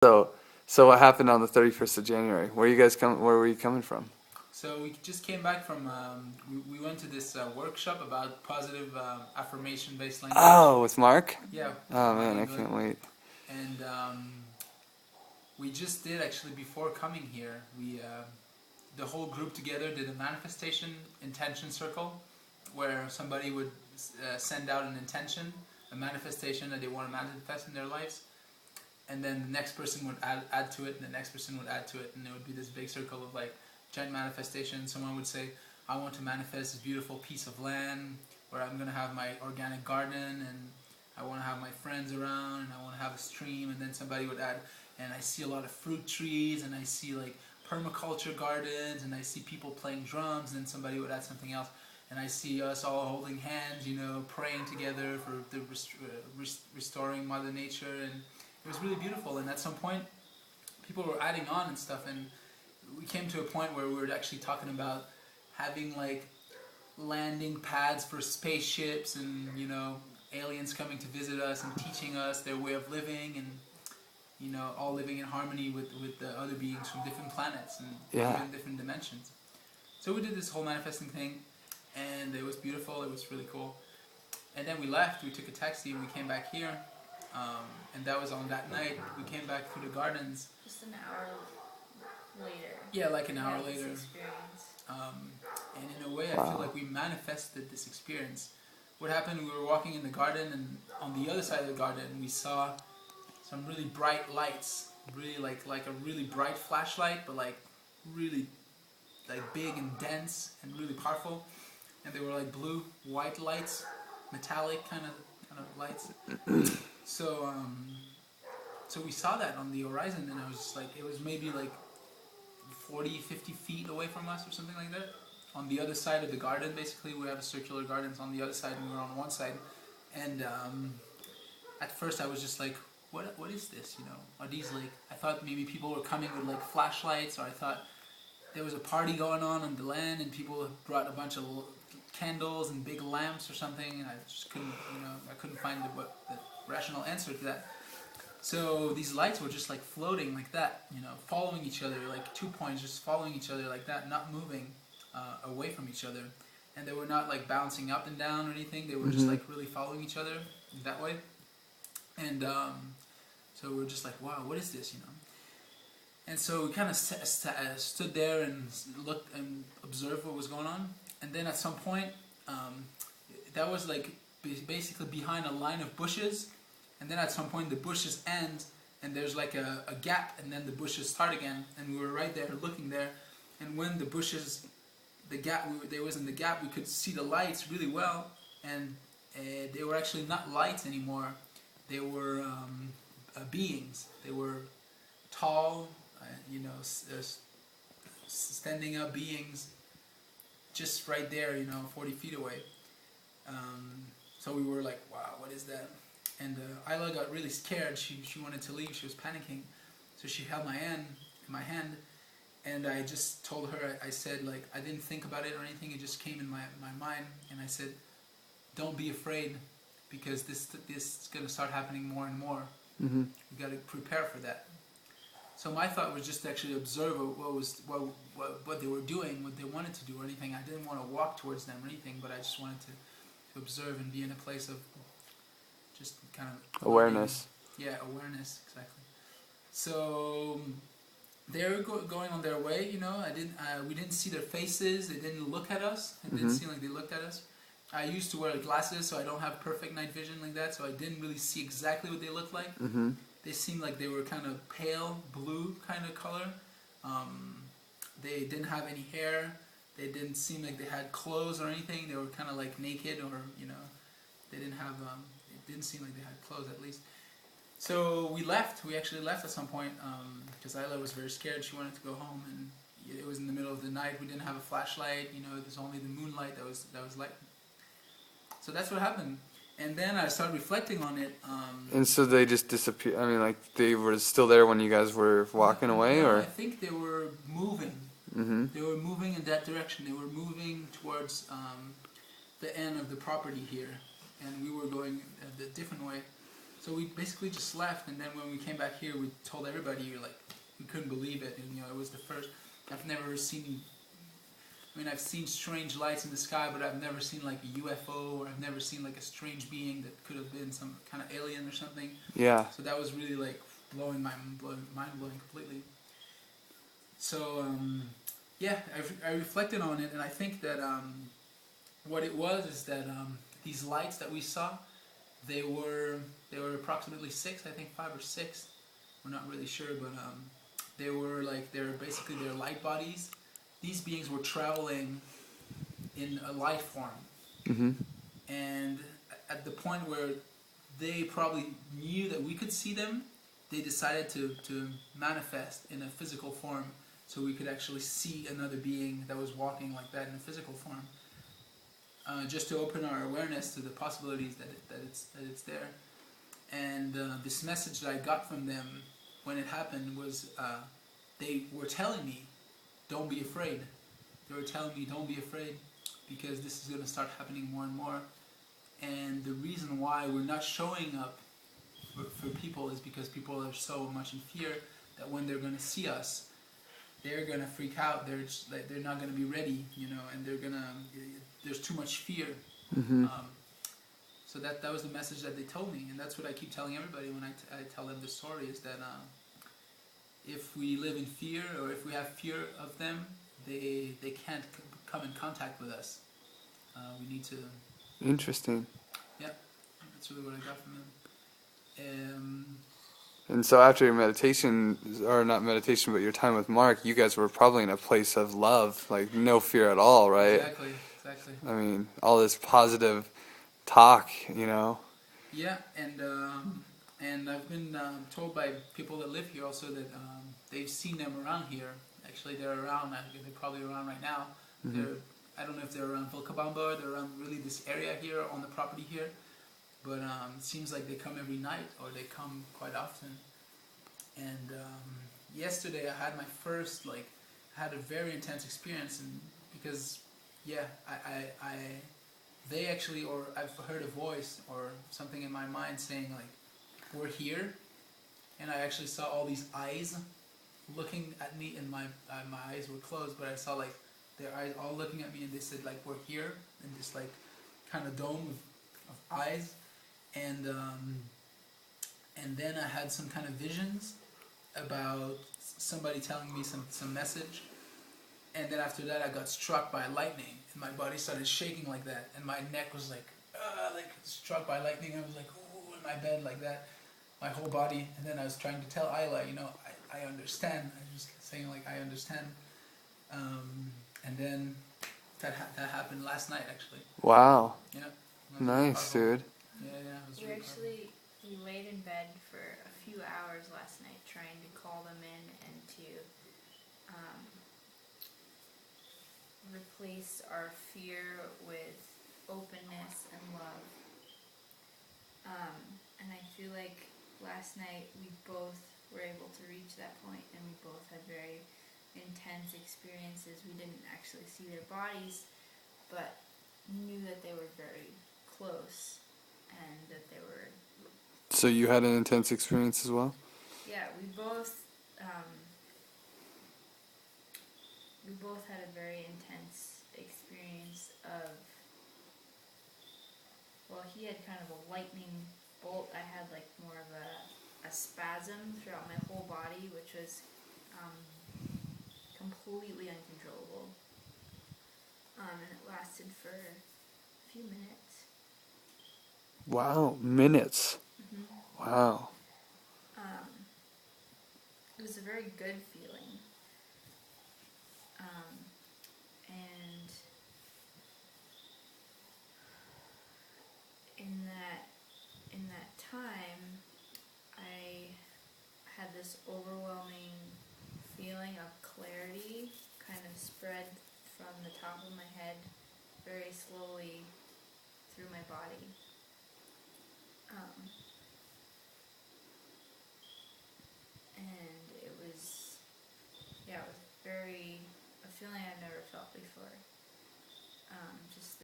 So what happened on the 31st of January? Where were you coming from? So we just came back from, we went to this workshop about positive affirmation-based language. Oh, with Mark? Yeah. Oh Mark man, I England. can't wait. And we just did, actually, before coming here, the whole group together did a manifestation intention circle where somebody would send out an intention, a manifestation that they want to manifest in their lives, and then the next person would add to it, and the next person would add to it, and it would be this big circle of like giant manifestation. Someone would say, I want to manifest this beautiful piece of land where I'm going to have my organic garden, and I want to have my friends around, and I want to have a stream. And then somebody would add, and I see a lot of fruit trees, and I see like permaculture gardens, and I see people playing drums. And then somebody would add something else, and I see us all holding hands, praying together for the restoring Mother Nature. And it was really beautiful. And at some point, people were adding on and stuff, and we came to a point where we were actually talking about having like landing pads for spaceships, and aliens coming to visit us and teaching us their way of living, and all living in harmony with the other beings from different planets and even different dimensions. So we did this whole manifesting thing, and it was beautiful. It was really cool. And then we left. We took a taxi and we came back here. And that was on that night. We came back through the gardens. Just an hour later. Yeah, like an hour later. Experience. And in a way, I feel like we manifested this experience. What happened, we were walking in the garden, and on the other side of the garden, we saw some really bright lights. Really like a really bright flashlight, but like really like big and dense and really powerful. And they were like blue, white lights, metallic kind of lights. So we saw that on the horizon, and I was just like, it was maybe like 40, 50 feet away from us or something like that. On the other side of the garden, basically, we have a circular garden. It's on the other side, and we were on one side. And at first, I was just like, what is this? Are these like? I thought maybe people were coming with like flashlights, or I thought there was a party going on the land, and people brought a bunch of candles and big lamps or something, and I just couldn't, I couldn't find the rational answer to that. So these lights were just like floating like that, following each other, like 2 points, just following each other like that, not moving away from each other. And they were not like bouncing up and down or anything. They were just like really following each other that way. And so we were just like, wow, what is this, And so we kind of stood there and looked and observed what was going on. And then at some point, that was like basically behind a line of bushes. And then at some point the bushes end, and there's like a gap, and then the bushes start again. And we were right there looking there. And when the bushes, there was in the gap, we could see the lights really well. And they were actually not lights anymore. They were beings. They were tall, standing up beings, just right there, 40 feet away. So we were like, wow, what is that? And Isla got really scared. She wanted to leave. She was panicking. So she held my hand, and I just told her, I said, like, I didn't think about it or anything. It just came in my mind. And I said, don't be afraid, because this is going to start happening more and more. Mm-hmm. You got to prepare for that. So my thought was just to actually observe what they were doing, what they wanted to do or anything. I didn't want to walk towards them or anything, but I just wanted to observe and be in a place of just kind of awareness. Yeah, awareness, exactly. So they were going on their way. We didn't see their faces. They didn't look at us. It didn't seem like they looked at us. I used to wear glasses, so I don't have perfect night vision like that. So I didn't really see exactly what they looked like. Mm-hmm. They seemed like they were kind of pale blue kind of color. They didn't have any hair. They didn't seem like they had clothes or anything. They were kind of like naked, or they didn't have. It didn't seem like they had clothes, at least. So we left. We actually left at some point because Isla was very scared. She wanted to go home, and it was in the middle of the night. We didn't have a flashlight. It was only the moonlight that was light. So that's what happened. And then I started reflecting on it. And so they just disappeared. I mean, like, they were still there when you guys were walking away, or? I think they were moving. Mm-hmm. They were moving in that direction. They were moving towards the end of the property here, and we were going a different way. So we basically just left, and then when we came back here, we told everybody, like, we couldn't believe it, and it was the first. I've never seen. I mean, I've seen strange lights in the sky, but I've never seen like a UFO, or I've never seen like a strange being that could have been some kind of alien or something. Yeah. So that was really like mind blowing completely. So yeah, I reflected on it, and I think that what it was is that these lights that we saw, they were approximately 6, I think 5 or 6. We're not really sure, but they're basically their light bodies. These beings were traveling in a life form, Mm-hmm. and at the point where they probably knew that we could see them, they decided to manifest in a physical form, so we could actually see another being that was walking like that in a physical form, just to open our awareness to the possibilities that it's there. And this message that I got from them when it happened was they were telling me, don't be afraid. They were telling me, don't be afraid, because this is going to start happening more and more. And the reason why we're not showing up for people is because people are so much in fear that when they're going to see us, they're going to freak out. They're not going to be ready, and there's too much fear. Mm-hmm. So that was the message that they told me, and that's what I keep telling everybody when I tell them the story, is that if we live in fear, or if we have fear of them, they can't come in contact with us. We need to... Interesting. Yeah, that's really what I got from them. And so after your meditation, or not meditation, but your time with Mark, you guys were probably in a place of love, like no fear at all, right? Exactly. I mean, all this positive talk, Yeah, and I've been told by people that live here also that they've seen them around here. Actually, they're around. They're probably around right now. Mm-hmm. I don't know if they're around Vilcabamba, or they're around really this area here on the property here. But it seems like they come every night, or they come quite often. And yesterday I had my first, had a very intense experience, and because, yeah, they actually, or I've heard a voice or something in my mind saying, like, we're here, and I actually saw all these eyes looking at me, and my eyes were closed, but I saw, like, their eyes all looking at me, and they said, like, we're here, in this, like, kind of dome of eyes. And then I had some kind of visions about somebody telling me some message, and then after that I got struck by lightning, and my body started shaking like that, and my neck was like struck by lightning. I was like, ooh, in my bed like that, my whole body. And then I was trying to tell Isla, I understand. I was just saying, like, I understand. And then that happened last night, actually. Wow. Yeah. Nice, dude. Yeah, it was really powerful. We laid in bed for a few hours last night trying to call them in and to replace our fear with openness and love. And I feel like last night we both were able to reach that point, and we both had very intense experiences. We didn't actually see their bodies, but knew that they were very close, and that they were... So you had an intense experience as well? Yeah, we both had a very intense experience of... Well, he had kind of a lightning bolt. I had like more of a spasm throughout my whole body, which was completely uncontrollable. And it lasted for a few minutes. Wow, minutes. Mm-hmm. Wow. It was a very good feeling. And in that time, I had this overwhelming feeling of clarity kind of spread from the top of my head very slowly through my body. And it was very, a feeling I've never felt before. Just